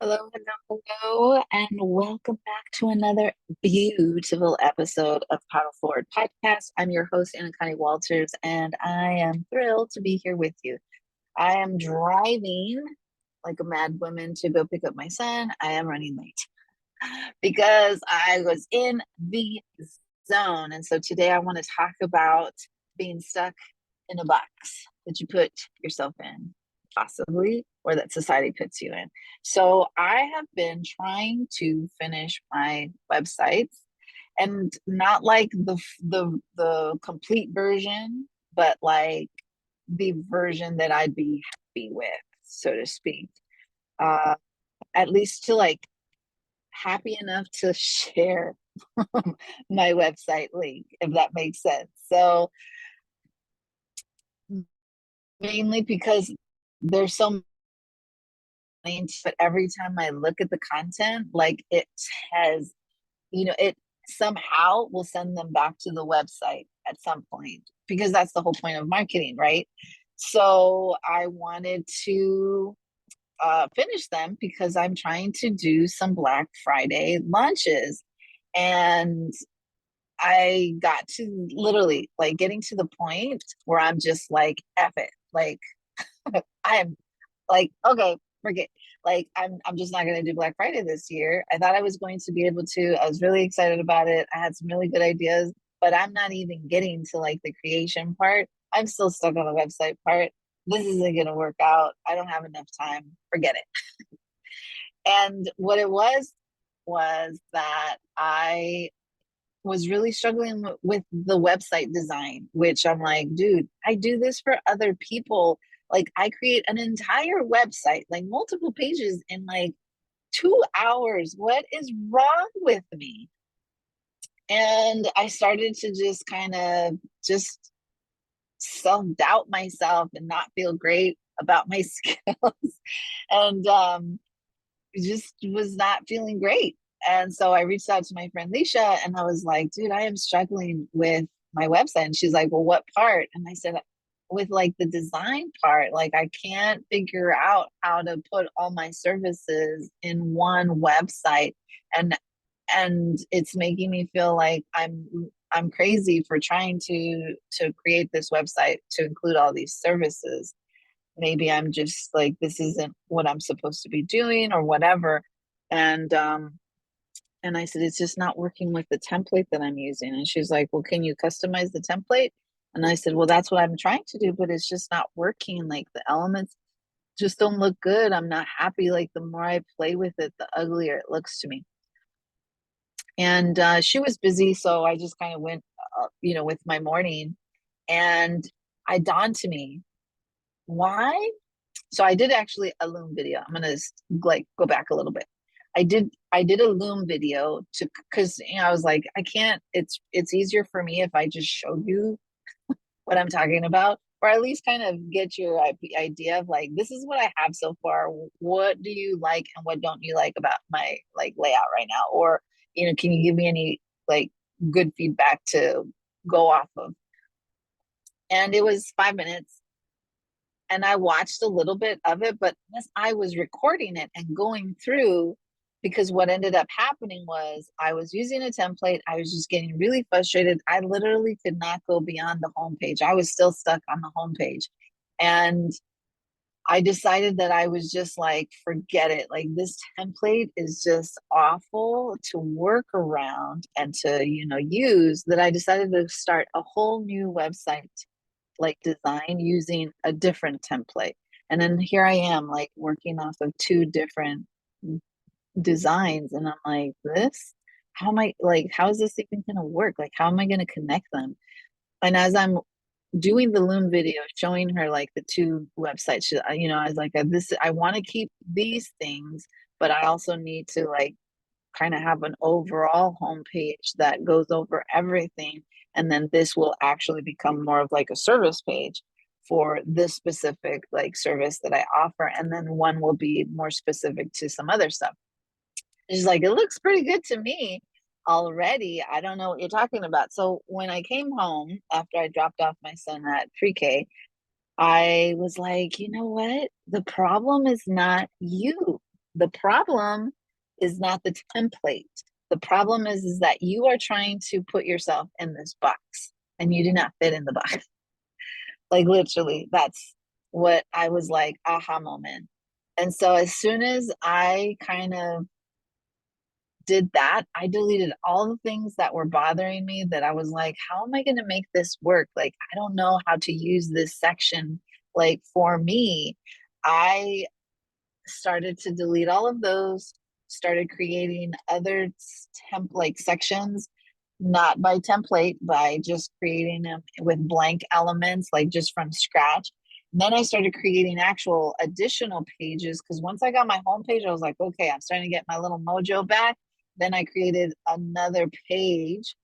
Hello, hello, hello, and welcome back to another beautiful episode of Paddle Forward Podcast. I'm your host, Anacani Walters, and I am thrilled to be here with you. I am driving like a mad woman to go pick up my son. I am running late because I was in the zone. And so today I want to talk about being stuck in a box that you put yourself in, possibly, or that society puts you in. So I have been trying to finish my websites and not like the complete version, but like the version that I'd be happy with, so to speak. Uh, at least to like happy enough to share my website link, if that makes sense. So mainly because there's so many, but every time I look at the content, like it has, it somehow will send them back to the website at some point because that's the whole point of marketing, right? So I wanted to finish them because I'm trying to do some Black Friday launches. And I got to literally like getting to the point where I'm just like, F it. Like, I'm like, okay, forget. Like, I'm just not gonna do Black Friday this year. I thought I was going to be able to. I was really excited about it. I had some really good ideas, but I'm not even getting to like the creation part. I'm still stuck on the website part. This isn't gonna work out. I don't have enough time. Forget it. And what it was that I was really struggling with the website design, which I'm like, dude, I do this for other people. Like, I create an entire website, like multiple pages in like 2 hours. What is wrong with me? And I started to just kind of just self doubt myself and not feel great about my skills. And just was not feeling great. And so I reached out to my friend Leisha and I was like, dude, I am struggling with my website. And she's like, well, what part? And I said, with like the design part, like I can't figure out how to put all my services in one website. And it's making me feel like I'm crazy for trying to create this website to include all these services. Maybe I'm just like, this isn't what I'm supposed to be doing or whatever. And um and I said, it's just not working with the template that I'm using. And she's like, well, can you customize the template? And I said, well, that's what I'm trying to do, but it's just not working. Like the elements just don't look good. I'm not happy. Like the more I play with it, the uglier it looks to me. And she was busy, so I just kind of went with my morning. And I dawned to me, why. So I did actually a Loom video. I'm gonna like go back a little bit. I did a Loom video to, because I was like, I can't. It's easier for me if I just show you what I'm talking about, or at least kind of get your idea of like, this is what I have so far. What do you like and what don't you like about my like layout right now? Or can you give me any like good feedback to go off of? And it was 5 minutes, and I watched a little bit of it, but as I was recording it and going through, because what ended up happening was I was using a template. I was just getting really frustrated. I literally could not go beyond the homepage. I was still stuck on the homepage. And I decided that I was just like, forget it. Like this template is just awful to work around and to, use, that I decided to start a whole new website like design using a different template. And then here I am like working off of two different designs. And I'm like, how am I like, how is this even going to work? Like, how am I going to connect them? And as I'm doing the Loom video, showing her like the two websites, I was like, I want to keep these things, but I also need to like kind of have an overall homepage that goes over everything. And then this will actually become more of like a service page for this specific like service that I offer. And then one will be more specific to some other stuff. She's like, it looks pretty good to me already. I don't know what you're talking about. So when I came home after I dropped off my son at pre-K, I was like, you know what? The problem is not you. The problem is not the template. The problem is that you are trying to put yourself in this box and you do not fit in the box. Like literally, that's what I was like, aha moment. And so as soon as I kind of did that, I deleted all the things that were bothering me that I was like, how am I going to make this work? Like, I don't know how to use this section. Like, for me, I started to delete all of those, started creating other like sections, not by template, by just creating them with blank elements, like just from scratch. And then I started creating actual additional pages because once I got my homepage, I was like, okay, I'm starting to get my little mojo back. Then I created another page,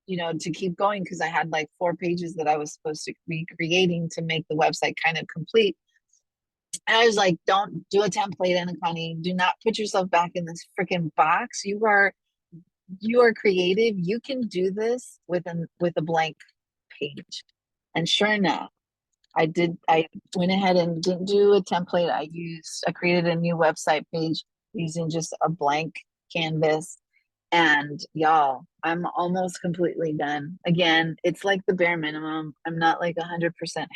to keep going because I had like 4 pages that I was supposed to be creating to make the website kind of complete. And I was like, don't do a template, Anacani. Do not put yourself back in this freaking box. You are creative. You can do this with a blank page. And sure enough, I went ahead and didn't do a template. I created a new website page using just a blank canvas. And y'all, I'm almost completely done. Again, it's like the bare minimum. I'm not like 100%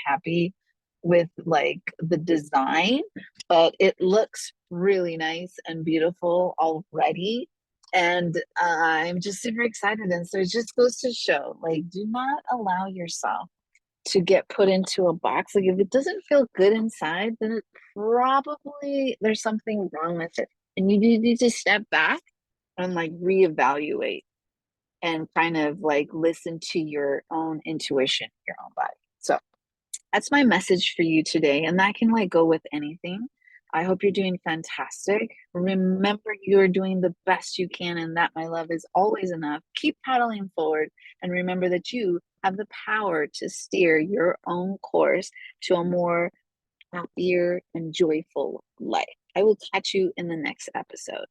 happy with like the design, but it looks really nice and beautiful already. And I'm just super excited. And so it just goes to show, like, do not allow yourself to get put into a box. Like, if it doesn't feel good inside, then it probably there's something wrong with it. And you need to step back and like reevaluate and kind of like listen to your own intuition, your own body. So that's my message for you today. And that can like go with anything. I hope you're doing fantastic. Remember, you're doing the best you can, and that, my love, is always enough. Keep paddling forward, and remember that you have the power to steer your own course to a more happier and joyful life. I will catch you in the next episode.